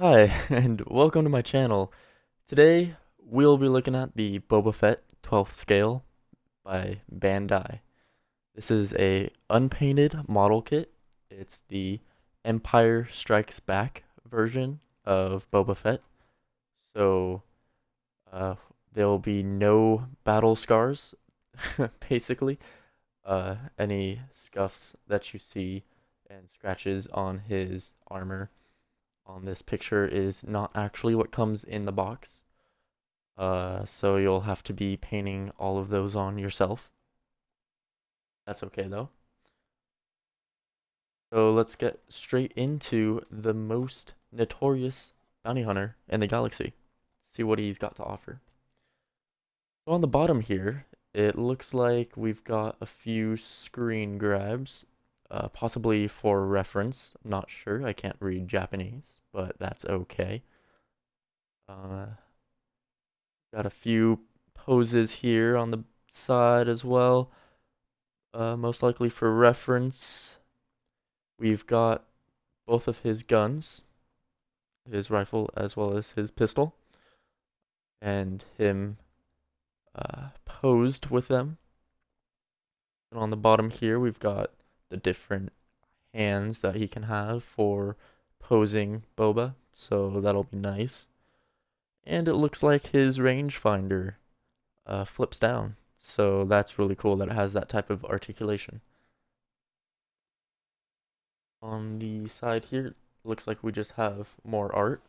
Hi, and welcome to my channel. Today, we'll be looking at the Boba Fett 12th scale by Bandai. This is a unpainted model kit. It's the Empire Strikes Back version of Boba Fett. So, uh, there will be no battle scars, basically. Any scuffs that you see and scratches on his armor on this picture is not actually what comes in the box. So you'll have to be painting all of those on yourself. That's okay though. So let's get straight into the most notorious bounty hunter in the galaxy. See what he's got to offer. So on the bottom here, it looks like we've got a few screen grabs, possibly for reference. I'm not sure. I can't read Japanese, but that's okay. Uh, Got a few poses here on the side as well. Most likely for reference, we've got both of his guns, his rifle as well as his pistol, and him posed with them. And on the bottom here, we've got the different hands that he can have for posing Boba, so that'll be nice. And it looks like his rangefinder flips down. So that's really cool that it has that type of articulation. On the side here, looks like we just have more art.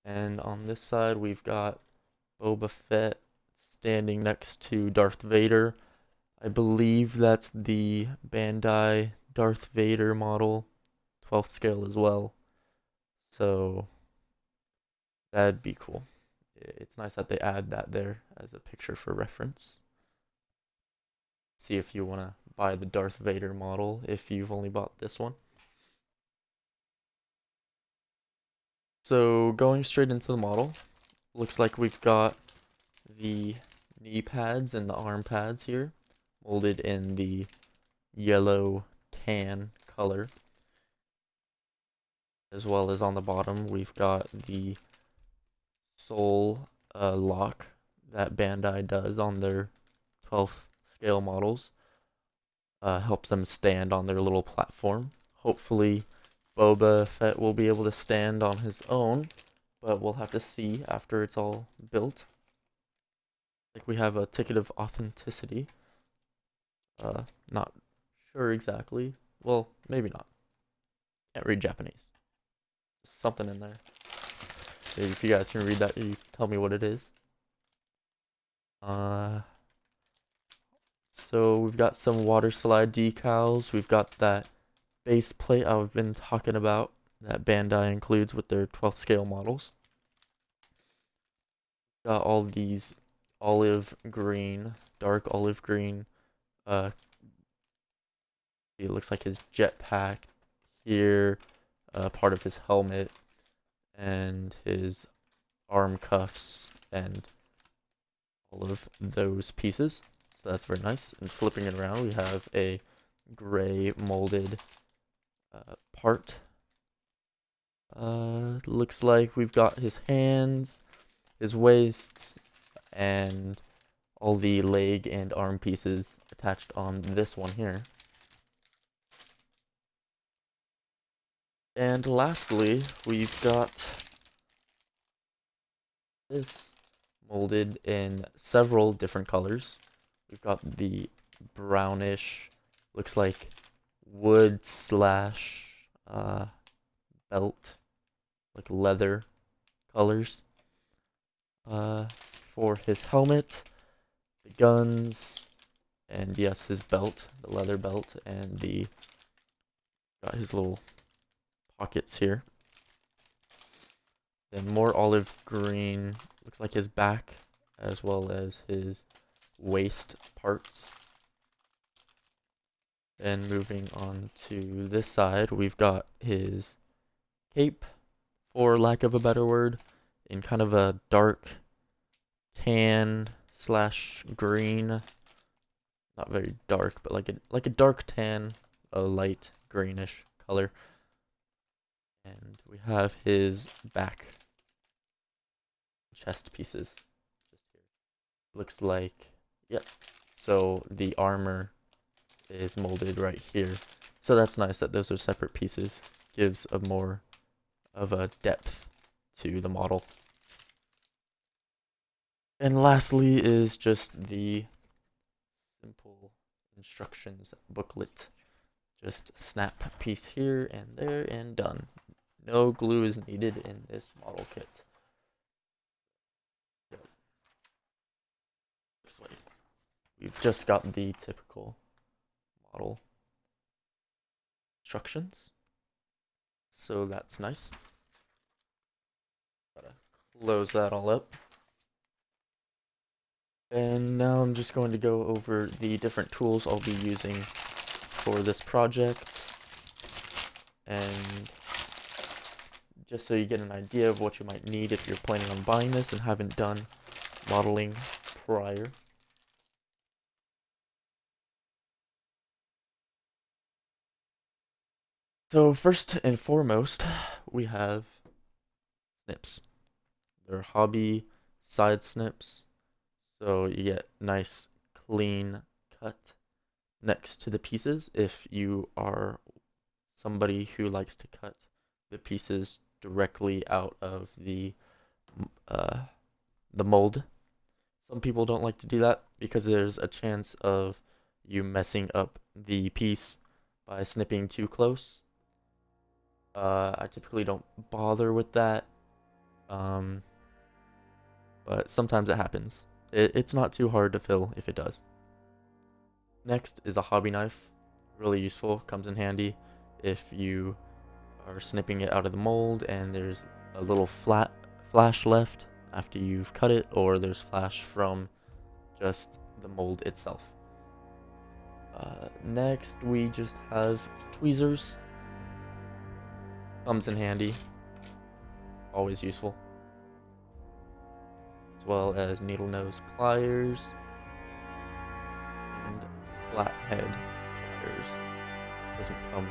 And on this side, we've got Boba Fett standing next to Darth Vader. I believe that's the Bandai Darth Vader model, 12th scale as well. So that'd be cool. It's nice that they add that there as a picture for reference. See if you want to buy the Darth Vader model if you've only bought this one. So going straight into the model, looks like we've got the knee pads and the arm pads here, molded in the yellow tan color. As well as on the bottom, we've got the sole lock that Bandai does on their 12th scale models. Helps them stand on their little platform. Hopefully, Boba Fett will be able to stand on his own, but we'll have to see after it's all built. Like we have a ticket of authenticity. Not sure exactly. Well, maybe not. Can't read Japanese. Something in there. Maybe if you guys can read that, you tell me what it is. So we've got some water slide decals. We've got that base plate I've been talking about that Bandai includes with their 12th scale models. Got all these olive green, dark olive green. It looks like his jetpack here, part of his helmet, and his arm cuffs, and all of those pieces. So that's very nice. And flipping it around, we have a gray molded part. Looks like we've got his hands, his waists, and all the leg and arm pieces attached on this one here. And lastly, we've got this molded in several different colors. We've got the brownish, looks like wood slash belt, like leather colors. For his helmet, the guns, and yes, his belt, the leather belt, and the got his little pockets here. Then more olive green, looks like his back, as well as his waist parts. And moving on to this side, we've got his cape, for lack of a better word, in kind of a dark tan slash green. Not very dark, but like a dark tan, a light greenish color. And we have his back chest pieces. Looks like, yep. So the armor is molded right here. So that's nice that those are separate pieces. Gives a more of a depth to the model. And lastly is just the simple instructions booklet. Just snap piece here and there and done. No glue is needed in this model kit. Looks like we've just got the typical model instructions. So that's nice. Gotta close that all up. And now I'm just going to go over the different tools I'll be using for this project. And just so you get an idea of what you might need if you're planning on buying this and haven't done modeling prior. So first and foremost, we have snips. They're hobby side snips. So you get nice clean cut next to the pieces if you are somebody who likes to cut the pieces directly out of the mold. Some people don't like to do that because there's a chance of you messing up the piece by snipping too close. I typically don't bother with that, but sometimes it happens. It's not too hard to fill if it does. Next is a hobby knife. Really useful, comes in handy if you are snipping it out of the mold and there's a little flash left after you've cut it, or there's flash from just the mold itself. Next we just have tweezers. Comes in handy, always useful, as well as needle nose pliers and flathead pliers. Doesn't come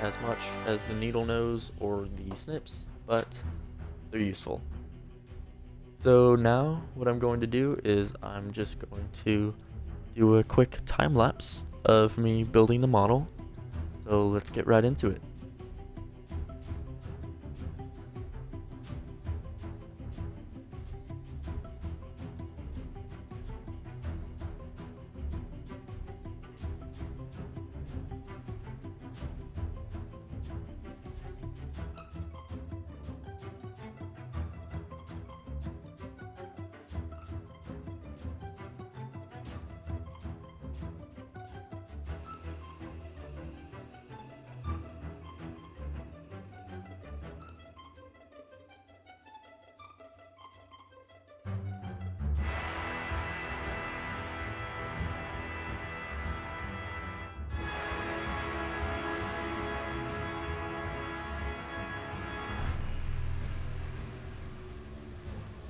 as much as the needle nose or the snips, but they're useful. So now what I'm going to do is I'm just going to do a quick time lapse of me building the model. So let's get right into it.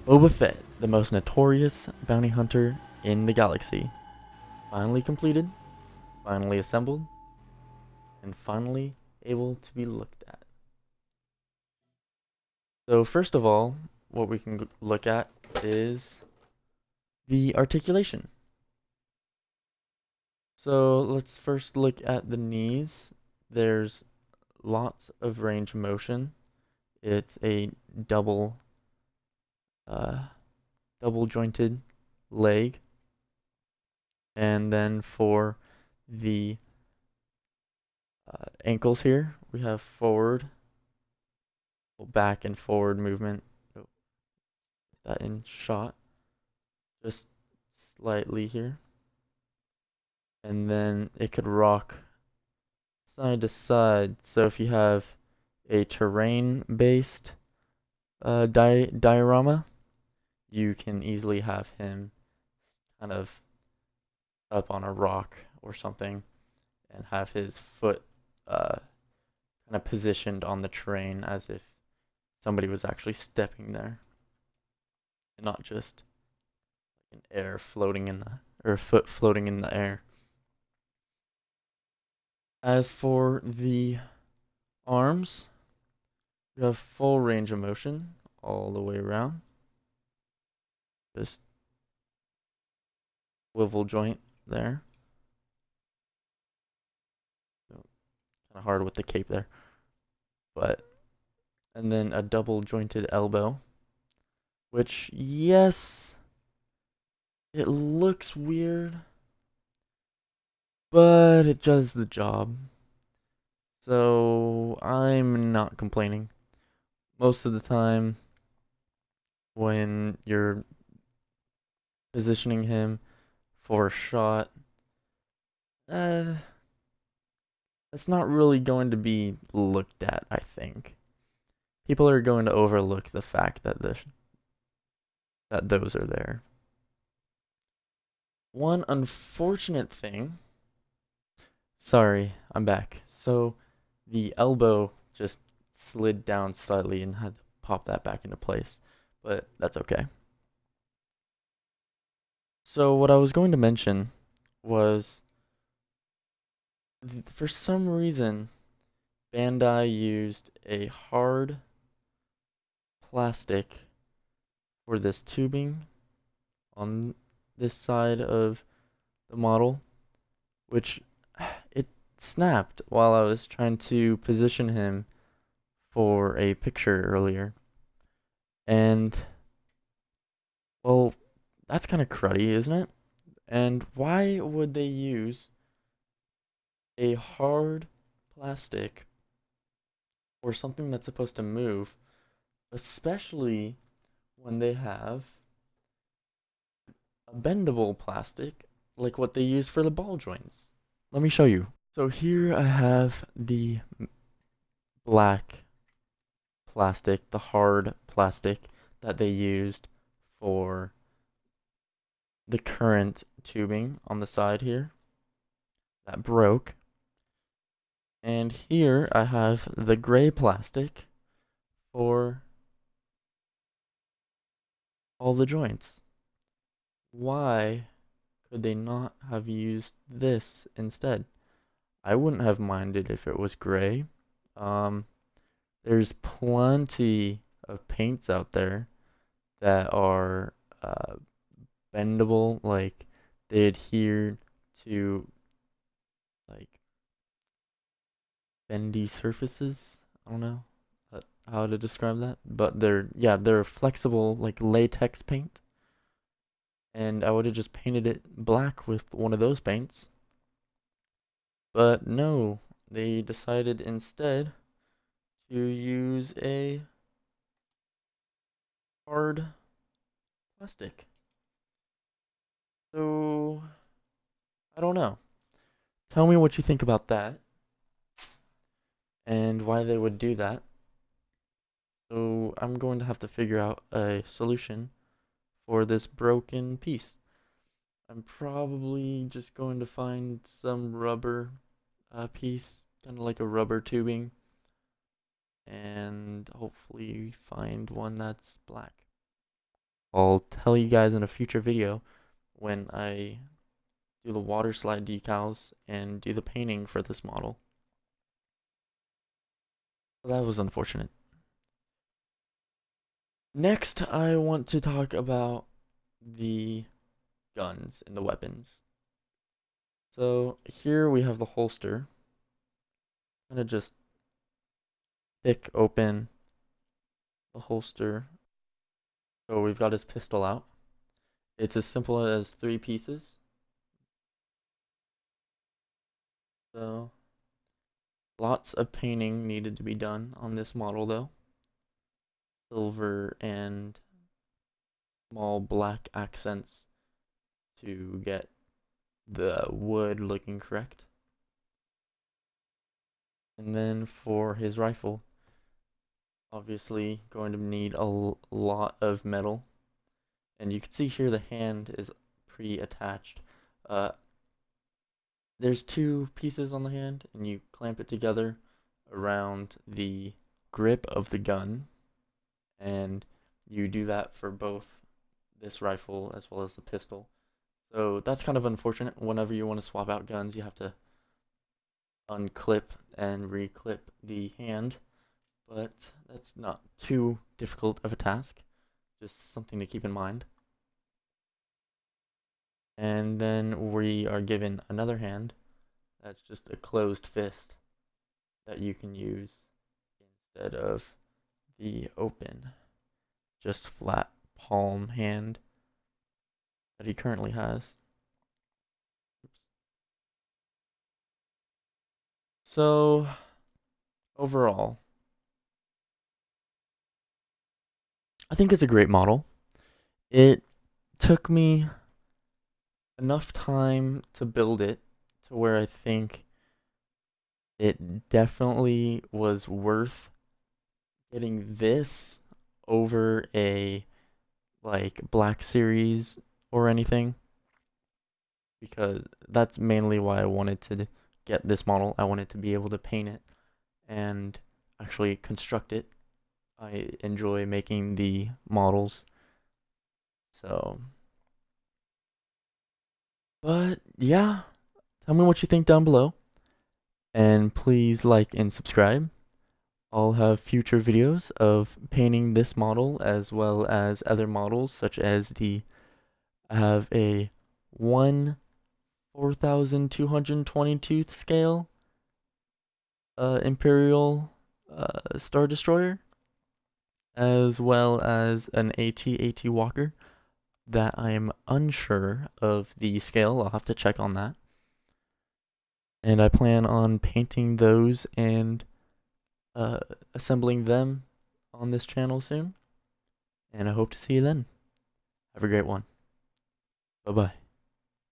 Boba Fett, the most notorious bounty hunter in the galaxy. Finally completed, finally assembled, and finally able to be looked at. So first of all, what we can look at is the articulation. So let's first look at the knees. There's lots of range of motion. It's a double jointed leg. And then for the ankles here, we have forward, back and forward movement. Oh, that in shot, just slightly here. And then it could rock side to side. So if you have a terrain-based diorama, you can easily have him kind of up on a rock or something and have his foot kind of positioned on the terrain as if somebody was actually stepping there and not just an air floating in the, or a foot floating in the air. As for the arms, We have full range of motion all the way around. This swivel joint there. Kind of hard with the cape there. And then a double jointed elbow, which, yes, it looks weird, but it does the job. So I'm not complaining. Most of the time when you're positioning him for a shot, it's not really going to be looked at, I think. People are going to overlook the fact that those are there. One unfortunate thing. Sorry, I'm back. So the elbow just slid down slightly and had to pop that back into place, but that's okay. So what I was going to mention was, for some reason, Bandai used a hard plastic for this tubing on this side of the model, which it snapped while I was trying to position him for a picture earlier. And, well, that's kind of cruddy, isn't it? And why would they use a hard plastic or something that's supposed to move, especially when they have a bendable plastic like what they used for the ball joints? Let me show you. So here I have the black plastic, the hard plastic that they used for the current tubing on the side here that broke. And here I have the gray plastic for all the joints. Why could they not have used this instead? I wouldn't have minded if it was gray. There's plenty of paints out there that are bendable, like they adhere to like bendy surfaces. I don't know how to describe that, but they're flexible, like latex paint. And I would have just painted it black with one of those paints. But no, they decided instead to use a hard plastic. So, I don't know. Tell me what you think about that and why they would do that. So, I'm going to have to figure out a solution for this broken piece. I'm probably just going to find some rubber piece, kind of like a rubber tubing, and hopefully find one that's black. I'll tell you guys in a future video when I do the water slide decals and do the painting for this model. Well, that was unfortunate. Next, I want to talk about the guns and the weapons. So here we have the holster. I'm gonna just pick open the holster. So we've got his pistol out. It's as simple as 3 pieces. So lots of painting needed to be done on this model though. Silver and small black accents to get the wood looking correct. And then for his rifle, obviously going to need a lot of metal. And you can see here the hand is pre-attached. There's 2 pieces on the hand, and you clamp it together around the grip of the gun. And you do that for both this rifle as well as the pistol. So that's kind of unfortunate. Whenever you want to swap out guns, you have to unclip and reclip the hand. but that's not too difficult of a task. Just something to keep in mind. And then we are given another hand that's just a closed fist that you can use instead of the open, just flat palm hand that he currently has. Oops. So, overall, I think it's a great model. It took me enough time to build it to where I think it definitely was worth getting this over a like Black Series or anything, because that's mainly why I wanted to get this model. I wanted to be able to paint it and actually construct it. I enjoy making the models. So, but yeah, tell me what you think down below. And please like and subscribe. I'll have future videos of painting this model as well as other models, such as I have a 1/4222 scale Imperial Star Destroyer, as well as an AT-AT Walker that I'm unsure of the scale. I'll have to check on that. And I plan on painting those and assembling them on this channel soon. And I hope to see you then. Have a great one. Bye-bye.